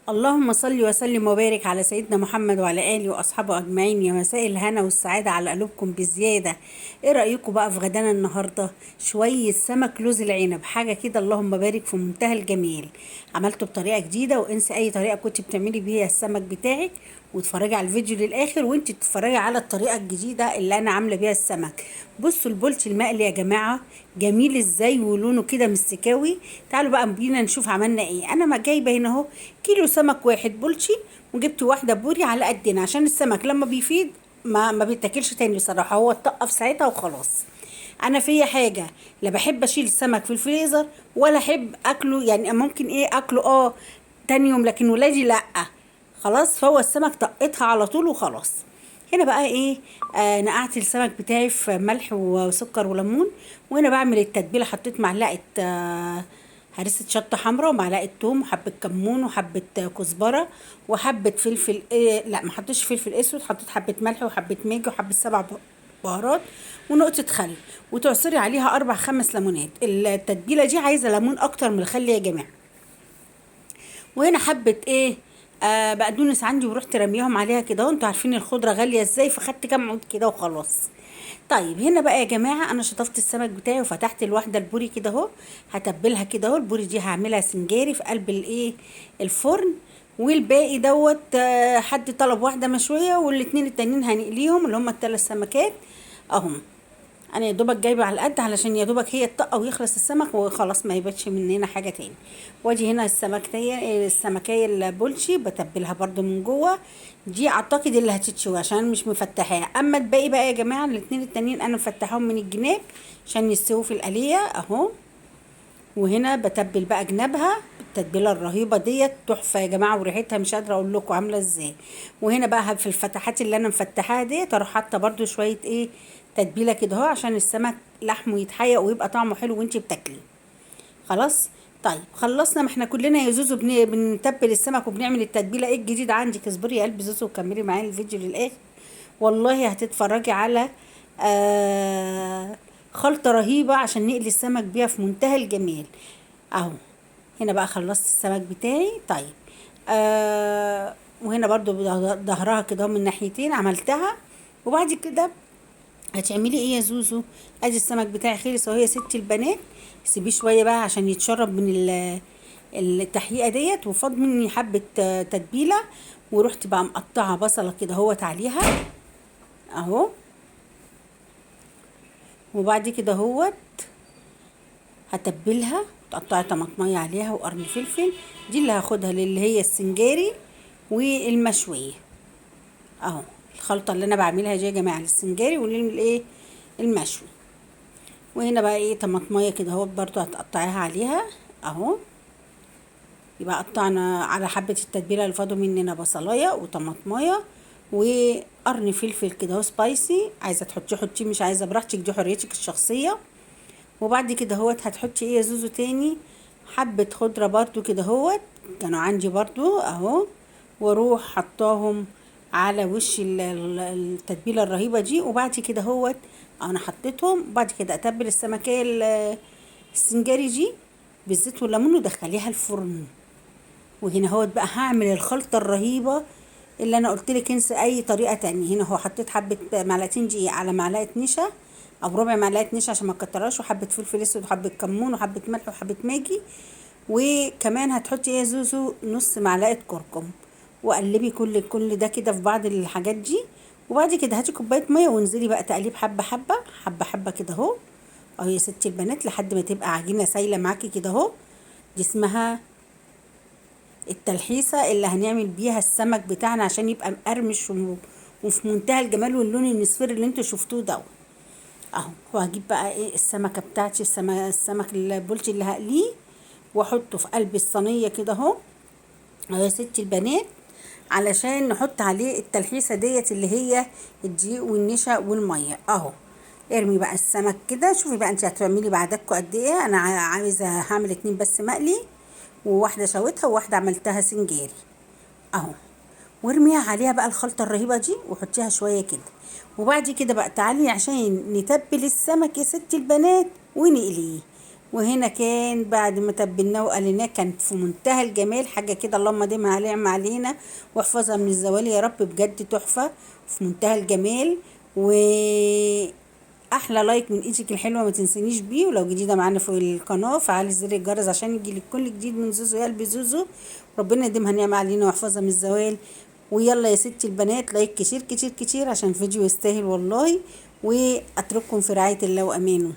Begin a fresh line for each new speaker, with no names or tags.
اللهم صل وسلم وبارك على سيدنا محمد وعلى آله وأصحابه أجمعين. يا مساء الهنا والسعادة على قلوبكم بزيادة. إيه رأيكم بقى في غدانا النهاردة؟ شوية سمك لوز العنب، حاجة كده اللهم بارك في منتهى الجميل. عملته بطريقة جديدة، وانسى أي طريقة كنت بتعملي بيها السمك بتاعك، واتفرجي على الفيديو للآخر وانت تتفرجي على الطريقة الجديدة اللي أنا عاملة بيها السمك. بصوا البولتي المقلي يا جماعة، جميل ازاي ولونه كده مستكاوي. تعالوا بقى بينا نشوف عملنا ايه. انا ما جايبه هنا اهو كيلو سمك واحد بولتي، وجبت واحده بوري على قدنا عشان السمك لما بيفيد ما بيتاكلش تاني بصراحه، هو اتطقف ساعتها وخلاص. انا فيا حاجه، لا بحب اشيل السمك في الفريزر ولا احب اكله، يعني ممكن اكله تاني يوم، لكن ولادي لا. خلاص، فهو السمك طقتها على طول وخلاص. هنا بقى نقعت السمك بتاعي في ملح وسكر وليمون. وهنا بعمل التتبيله، حطيت معلقه هرسه شطه حمراء ومعلقه توم وحبه كمون وحبه كزبره وحبه فلفل لا ما حطيتش فلفل اسود، حطيت حبه ملح وحبه ماجي وحبه سبع بهارات ونقطه خل، وتعصري عليها 4 5 ليمونات. التتبيله دي عايزه ليمون اكتر من الخل يا جماعه. وهنا حبه بقدونس عندي، ورحت رميهم عليها كده اهو. انتوا عارفين الخضره غاليه ازاي، فخدت كام عود كده وخلاص. طيب هنا بقى يا جماعه، انا شطفت السمك بتاعي وفتحت الواحده البوري كده اهو. هتبلها كده اهو. البوري دي هعملها سنجاري في قلب الفرن. والباقي دوت حد طلب واحده مشويه، والاتنين التانيين هنقليهم اللي هم ال3 سمكات اهم. انا يا دوبك جايبه على القد علشان يا دوبك هي الطقه ويخلص السمك وخلاص، ما يباتش مننا حاجه تاني. وادي هنا السمكيه البولشي بتبلها برضو من جوه. دي اعتقد اللي هتتشوي عشان مش مفتحاها. اما الباقي بقى يا جماعه، الاتنين التانيين انا مفتحاهم من الجناب عشان يستووا في القليه اهو. وهنا بتبل بقى جنابها التتبيله الرهيبه ديت، تحفه يا جماعه، وريحتها مش قادره اقول لكم عامله ازاي. وهنا بقى في الفتحات اللي انا مفتحاها ديت اروح حاطه برده شويه تتبيله كده اهو، عشان السمك لحمه يتحيق ويبقى طعمه حلو وانتي بتاكليه. خلاص. طيب خلصنا، ما احنا كلنا يا زوزو بنتبل السمك وبنعمل التتبيله. ايه الجديد عندك؟ اصبري يا قلب زوزو وكملي معايا الفيديو للاخر. والله هتتفرجي على خلطه رهيبه عشان نقلي السمك بيها في منتهى الجمال اهو. هنا بقى خلصت السمك بتاعي. طيب وهنا برضو ظهرها كده من ناحيتين عملتها. وبعد كده هتعملي ايه يا زوزو؟ ادي السمك بتاعي خلص اهو يا ست البنات. سيبيه شويه بقى عشان يتشرب من التحقيقه ديت، وفاض مني حبه تتبيله. ورحت بقى مقطعه بصله كده اهوت عليها اهو. وبعد كده اهوت هتبلها، تقطعي طماطمية عليها وقرن فلفل. دي اللي هاخدها اللي هي السنجاري والمشوية اهو. الخلطة اللي انا بعملها دي يا جماعة للسنجاري المشوي. وهنا بقى طماطمية كده اهو برضو هتقطعيها عليها اهو. يبقى قطعنا على حبة التتبيلة اللي فاضوا مننا بصلاية وطماطمية وقرن فلفل كده اهو سبايسي. عايزة تحطيه حطيه، مش عايزة براحتك، دي حريتك الشخصية. وبعد كده هوت هتحطي يا زوزو تاني حبة خضرة برضو كده هوت، كانوا عندي برضو اهو. واروح حطاهم على وش التتبيلة الرهيبة دي. وبعد كده هوت انا حطيتهم. وبعد كده اتبل السمكية السنجاري دي بالزيت والليمون ودخليها الفرن. وهنا هوت بقى هعمل الخلطة الرهيبة اللي انا قلت لك انسى اي طريقة تانية. هنا هو حطيت حبة معلقتين دقيق على معلقة نشا او ربع معلقة نشا عشان ما تكترهاش، وحبة فلفل اسود وحبة كمون وحبة ملح وحبة ماجي. وكمان هتحطي يا زوزو نص معلقة كركم. وقلبي كل ده كده في بعض الحاجات دي. وبعد كده هاتي كوباية مية وانزلي بقى تقليب حبة حبة حبة حبة كده اهو. اهو يا ستي البنات لحد ما تبقى عجينة سايلة معاكي كده اهو. دي اسمها التلحيسة اللي هنعمل بيها السمك بتاعنا عشان يبقى مقرمش وفي منتهى الجمال واللون النصفر اللي انتوا شفتوه دوت اهو. وهجيب بقى السمكة بتاعتي، السمك البولتي اللي هقليه واحطه في قلب الصينية كده اهو. اهو يا ستي البنات، علشان نحط عليه التلحيسة ديت اللي هي الدقيق والنشا والمية اهو. ارمي بقى السمك كده. شوفي بقى انت هتعملي بعدكوا قد ايه. انا عايزة هعمل 2 بس مقلي، وواحدة شويتها وواحدة عملتها سنجاري اهو. وارميها عليها بقى الخلطة الرهيبة دي وحطيها شوية كده. وبعد كده بقى تعالي عشان نتبل السمك يا ست البنات ونقليه. وهنا كان بعد ما تبلناه وقليناه كان في منتهى الجمال، حاجة كده اللهم ديمها على نعمة علينا واحفظها من الزوال يا رب، بجد تحفة في منتهى الجمال. واحلى لايك من ايدك الحلوه ما تنسنيش بيه، ولو جديده معانا في القناه فعلي زر الجرس عشان يجيلك كل جديد من زوزو يا قلبي زوزو. ربنا يديمها نعمه علينا ويحفظها من الزوال. ويلا يا ستي البنات لايك كتير كتير كتير عشان الفيديو يستاهل والله. واترككم في رعايه الله وامانه.